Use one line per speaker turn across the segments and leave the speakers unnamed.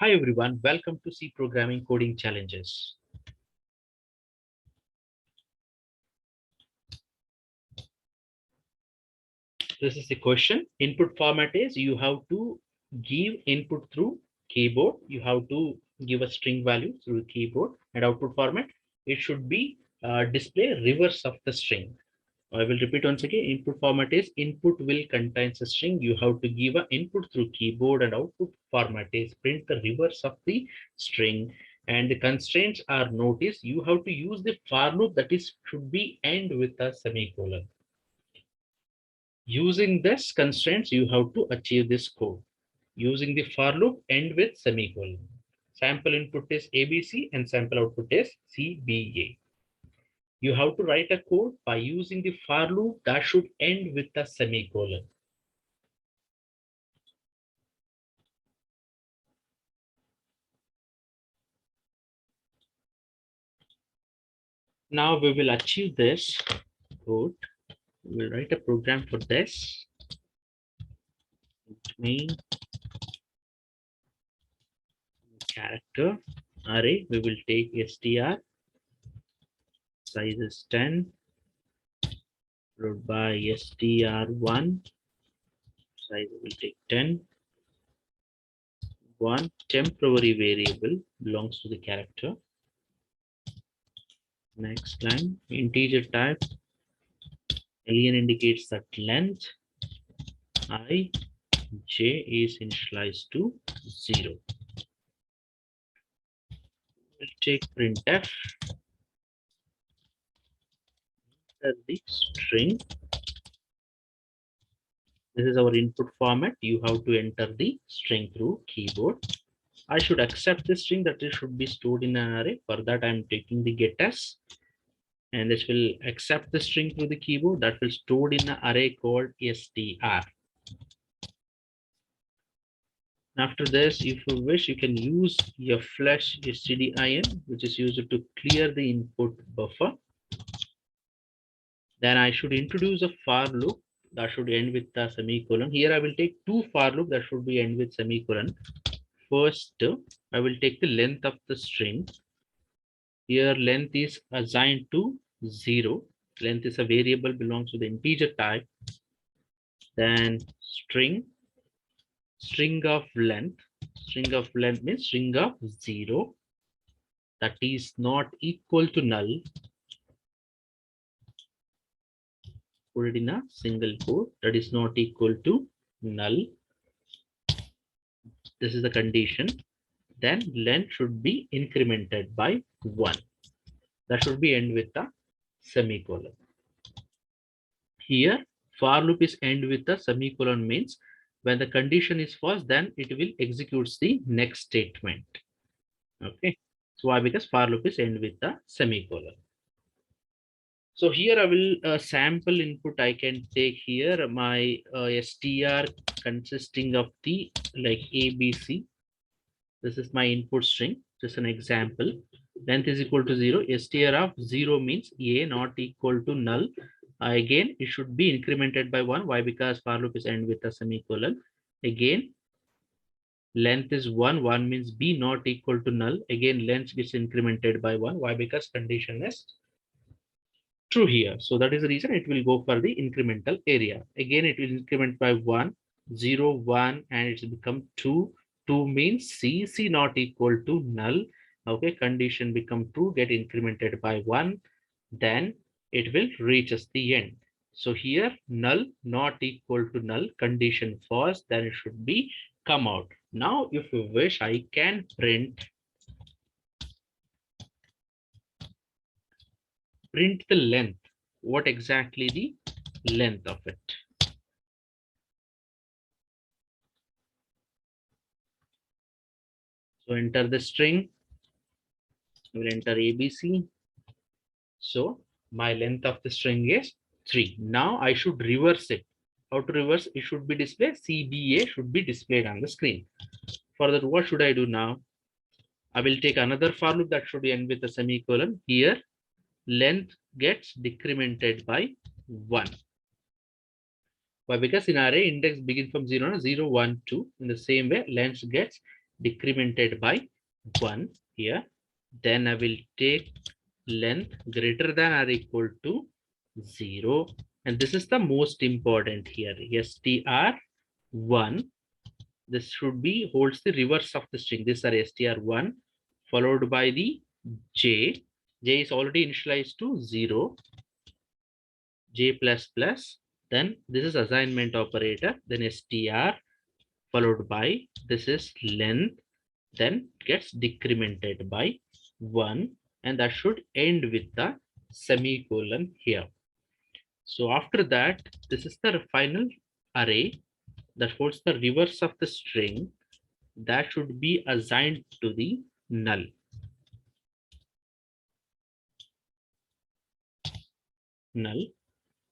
Hi everyone, welcome to C Programming Coding Challenges. This is the question. Input format is you have to give input through keyboard. You have to give a string value through the keyboard, and output format, it should be display reverse of the string. I will repeat once again. Input format is input will contains a string. You have to give an input through keyboard, and output format is print the reverse of the string. And the constraints are notice you have to use the for loop that is should be end with a semicolon. Using this constraints, you have to achieve this code. Using the for loop, end with semicolon. Sample input is ABC and sample output is CBA. You have to write a code by using the for loop that should end with a semicolon. Now we will achieve this code. We will write a program for this. Main character array. We will take str, size is 10, followed by str1, size will take 10. One temporary variable belongs to the character. Next line, integer type, alien indicates that length I j is initialized to 0. We'll take printf, enter the string. This is our input format. You have to enter the string through keyboard. I should accept the string that it should be stored in an array. For that, I'm taking the getS, and this will accept the string through the keyboard that will stored in an array called str. After this, if you wish, you can use your flush stdin, which is used to clear the input buffer. Then I should introduce a for loop that should end with a semicolon. Here I will take two for loop that should be end with semicolon. First, I will take the length of the string. Here length is assigned to 0. Length is a variable belongs to the integer type. Then string of length. String of length means string of 0 that is not equal to null. Put it in a single quote, that is not equal to null. This is the condition. Then length should be incremented by 1. That should be end with a semicolon. Here for loop is end with a semicolon means when the condition is false, then it will execute the next statement. Okay, so why? Because for loop is end with a semicolon. So here I will sample input. I can take here my str consisting of the like ABC. This is my input string, just an example. Length is equal to 0. Str of 0 means a not equal to null. Again, it should be incremented by 1. Why? Because for loop is end with a semicolon. Again, length is 1. 1 means b not equal to null. Again, length is incremented by 1. Why? Because condition is true here. So that is the reason it will go for the incremental area. Again, it will increment by 1, 0, 1, and it's become 2. 2 means C not equal to null. Okay, condition become true, get incremented by 1. Then it will reach us the end. So here null not equal to null, condition false, then it should be come out. Now, if you wish, I can print the length. What exactly the length of it? So enter the string. We'll enter ABC. So my length of the string is 3. Now I should reverse it. How to reverse? It should be displayed. CBA should be displayed on the screen. For that, what should I do now? I will take another for loop that should end with a semicolon. Here, length gets decremented by 1. Why? Because in array index begin from 0, 0, 1, 2. In the same way, length gets decremented by 1 here. Then I will take length greater than or equal to 0. And this is the most important here. str1. This should be holds the reverse of the string. These are str1 followed by the j. J is already initialized to 0. J plus plus. Then this is assignment operator. Then str followed by this is length. Then gets decremented by 1. And that should end with the semicolon here. So after that, this is the final array that holds the reverse of the string that should be assigned to the null.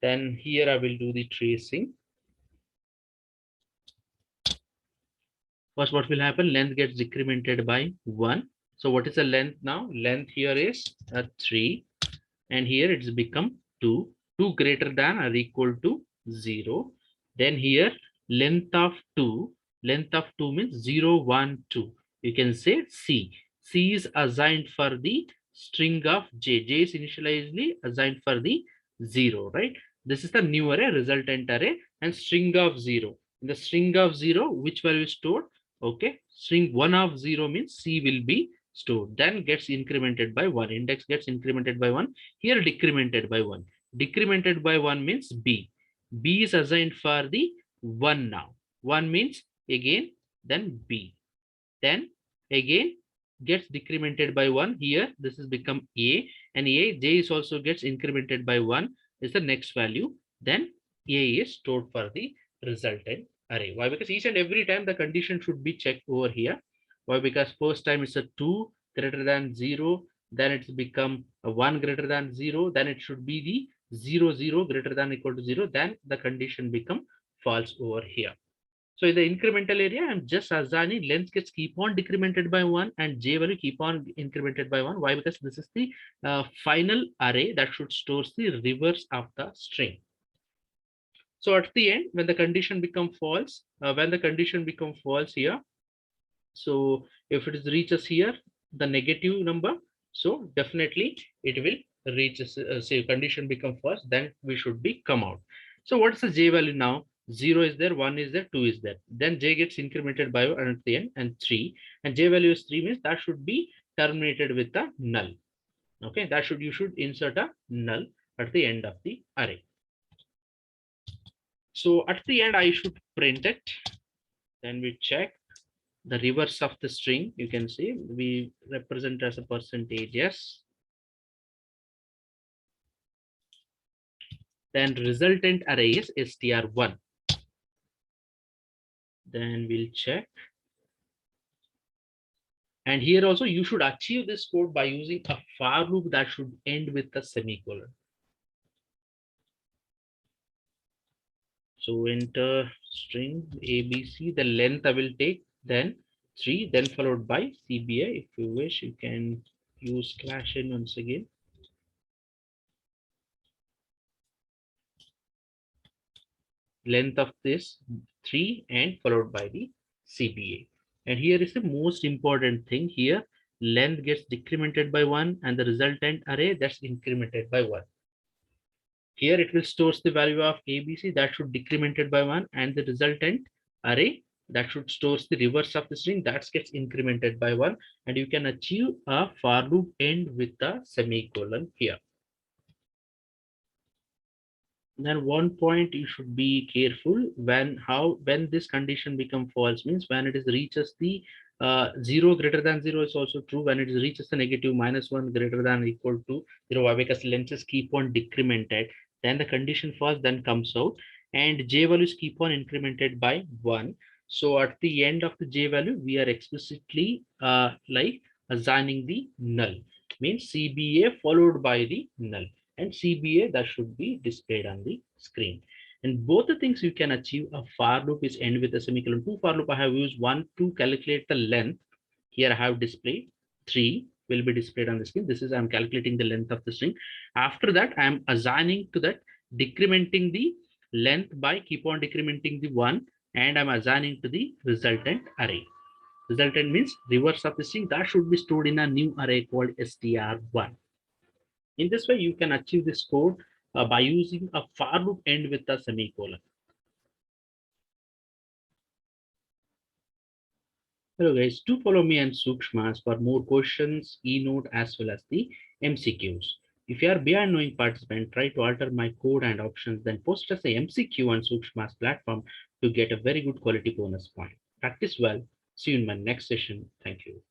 Then here I will do the tracing. First, what will happen? Length gets decremented by 1. So what is the length now? Length here is 3. And here it's become 2. 2 greater than or equal to 0. Then here length of 2 means 0, 1, 2. You can say C. C is assigned for the string of J. J is initially assigned for the 0, right? This is the new array, resultant array, and string of 0. In the string of 0, which value is stored? Okay, string 1 of 0 means C will be stored. Then gets incremented by 1. Index gets incremented by 1. Here decremented by 1. Decremented by 1 means B. B is assigned for the 1 now. 1 means again, then B. Then again gets decremented by 1. Here this has become A, and A, J is also gets incremented by 1 is the next value. Then A is stored for the resultant array. Why? Because each and every time the condition should be checked over here. Why? Because first time it's a 2 greater than 0, then it's become a 1 greater than 0, then it should be the 0, 0 greater than equal to 0, then the condition become false over here. So in the incremental area, I'm just assigning length gets keep on decremented by 1 and J value keep on incremented by 1. Why? Because this is the final array that should stores the reverse of the string. So at the end, when the condition become false, here, so if it is reaches here, the negative number, so definitely it will reach, say condition become false, then we should be come out. So what's the J value now? 0 is there, 1 is there, 2 is there. Then J gets incremented by 1 at the end and 3. And J value is 3 means that should be terminated with a null. Okay, that should, you should insert a null at the end of the array. So at the end, I should print it. Then we check the reverse of the string. You can see we represent as a percentage yes. Then resultant array is str1. Then we'll check. And here also you should achieve this code by using a for loop that should end with a semicolon. So enter string ABC, the length I will take, then 3, then followed by CBA. If you wish, you can use /n once again. Length of this 3 and followed by the CBA. And here is the most important thing here. Length gets decremented by 1 and the resultant array that's incremented by 1. Here it will stores the value of ABC that should decremented by 1 and the resultant array that should stores the reverse of the string that gets incremented by 1, and you can achieve a for loop end with the semicolon here. Then one point you should be careful when this condition become false means when it is reaches the 0 greater than 0 is also true. When it reaches the negative -1 greater than or equal to 0, because lengths keep on decremented, then the condition false then comes out, and J values keep on incremented by 1. So at the end of the J value, we are explicitly like assigning the null, means CBA followed by the null. And CBA that should be displayed on the screen. And both the things you can achieve a for loop is end with a semicolon. 2 for loop I have used, 1 to calculate the length. Here I have displayed, 3 will be displayed on the screen. This is I'm calculating the length of the string. After that, I am assigning to that decrementing the length by keep on decrementing the 1, and I'm assigning to the resultant array. Resultant means reverse of the string that should be stored in a new array called str1. In this way, you can achieve this code by using a for loop end with a semicolon. Hello guys, do follow me and Sukshmas for more questions, e-note as well as the MCQs. If you are beyond knowing participant, try to alter my code and options, then post as a MCQ on Sukshmas platform to get a very good quality bonus point. Practice well. See you in my next session. Thank you.